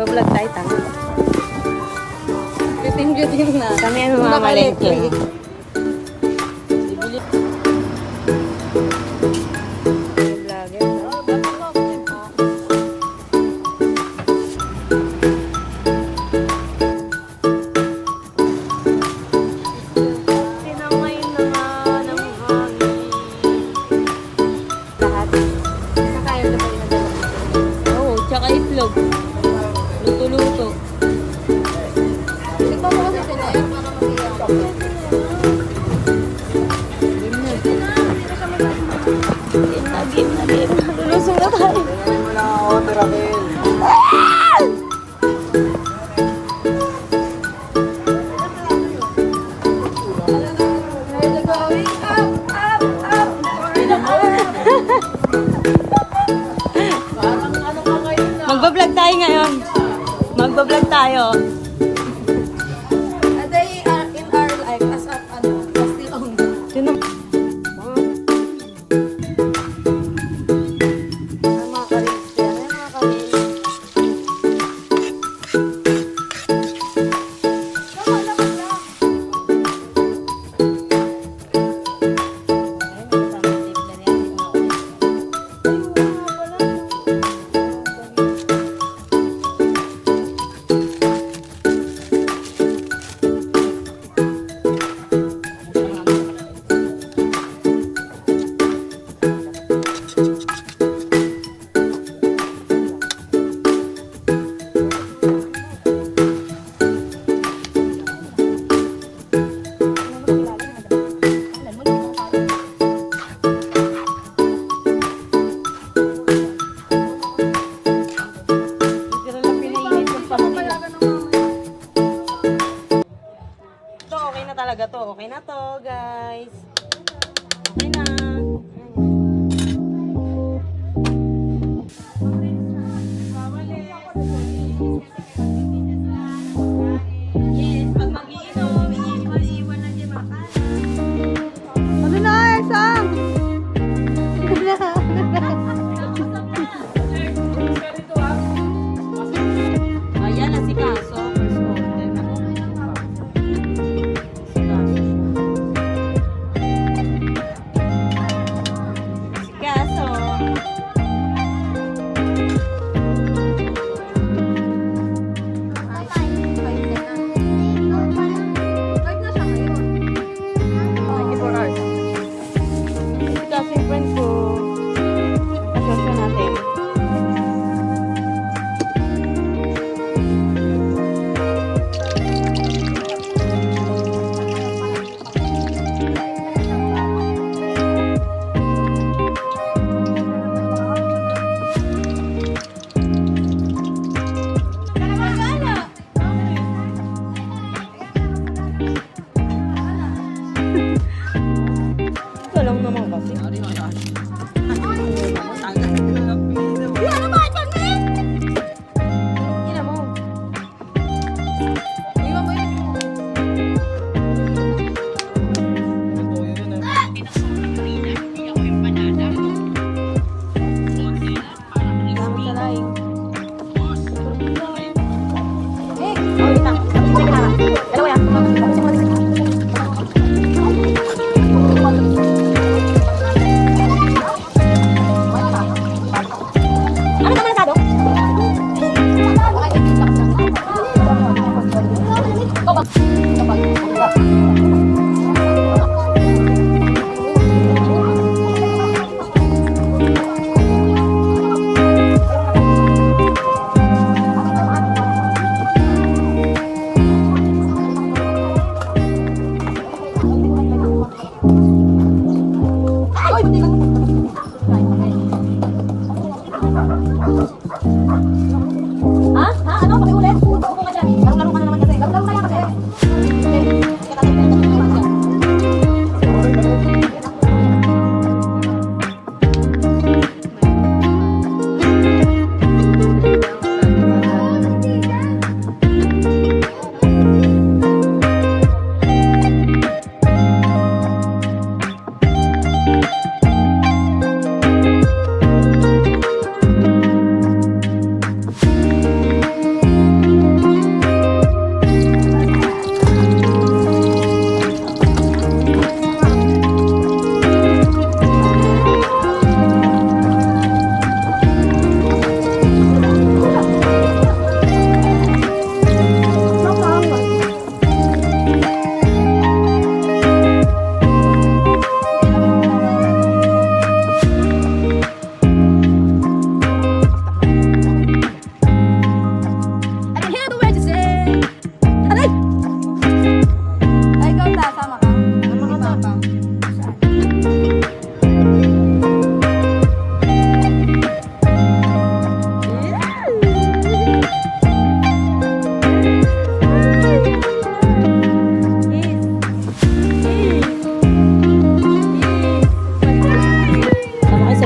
Magbablog tayo, tama. Biting na. Kami ang mamamalengke. Tsaka itlog. Luto-luto. Ito mo kasi sila yan para mag-iyak. Game na. Lulusong na tayo. Tingnan mo lang ako, Raquel. Magbablog tayo ngayon. Magbablog tayo. A day in our life as of still on. Sino? Talaga to. Okay na to, guys. Okay na. Yes, pag mag-iinom, iiwan lang yung makan. Ano na, Sam? Ayan, si Kaso. First order na.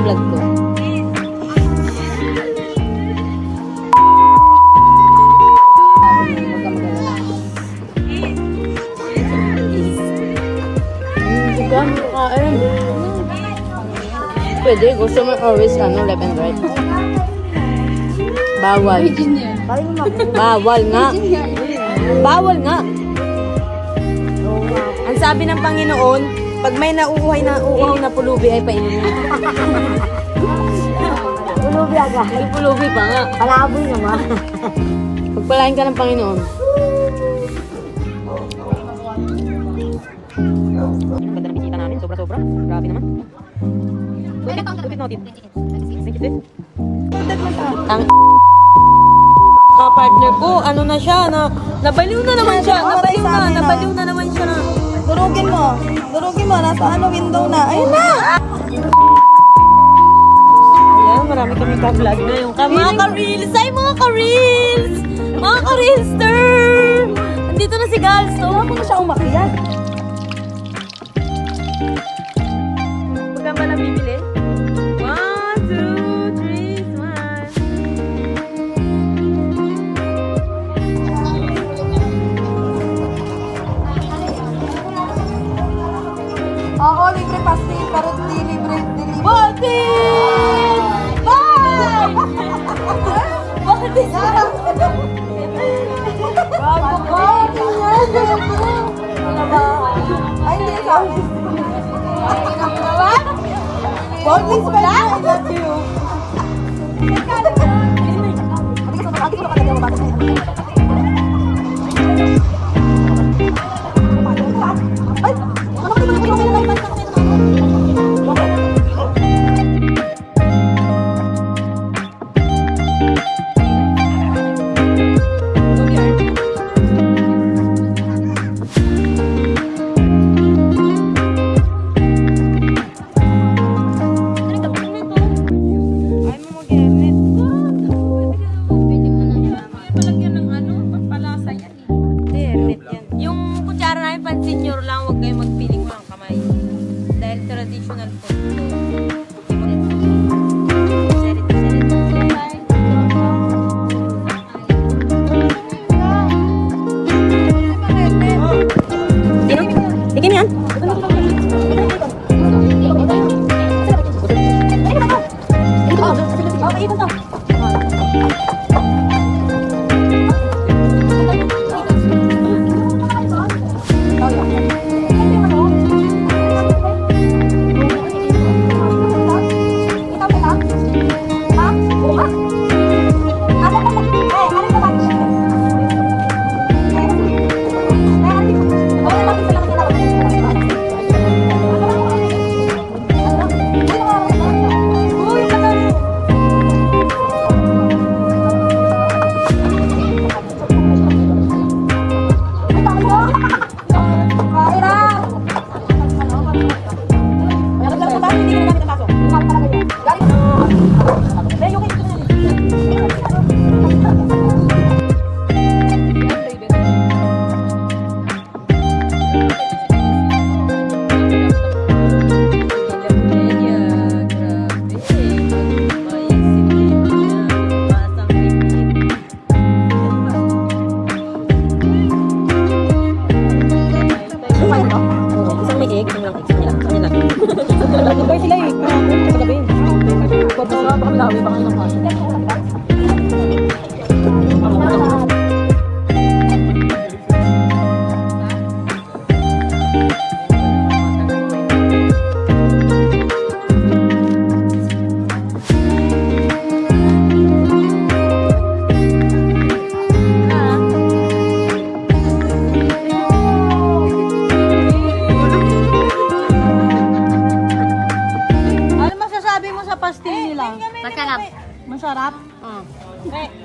vlog ko. Huwag ka mag-alala. Sigan, kain. Pwede, gusto mo always left and right. Bawal. Virgin yan. Bawal nga. Virgin yan. Bawal nga. Ang sabi ng Panginoon, pag may uuhaw na pulubi ay painin mo. Pulubi agad. May pulubi pa nga. Palaboy naman. Pagpalain ka ng Panginoon. Ganda ng bisita namin. Sobra-sobra. Grabe naman. Lupit natin. Thank you, ang partner ko, ano na siya, nabaliw na naman siya. Nabaliw na naman siya. Durugin mo. Durugin mo. Nasa window na. Ayun na! Ayan, marami kami ka-vlog na yung mga ka-reels. Ay, mga ka-reels! Mga ka-reelster! Andito na si Galsto. Ako na siya umakyat. Magkano ba lang bibili? 1, 2, 3, smile. Oo, libre pastil. Pero di libre delivery. Batis! Bye! Batis! Bago ko. Ay, hindi sa akin. Boneless ba na? I love you. Yung kutsara namin, pan-senior lang, huwag kayong magpiling mo ng kamay. Dahil traditional food to. Ikin yan. Isang may egg, isang lang egg. Kanya lang. Nag-bar sila eh. Sa gabi. Baka malawi, baka ng kaso. Ano masasabi mo sa pastil nila? Masarap. Masarap? Okay.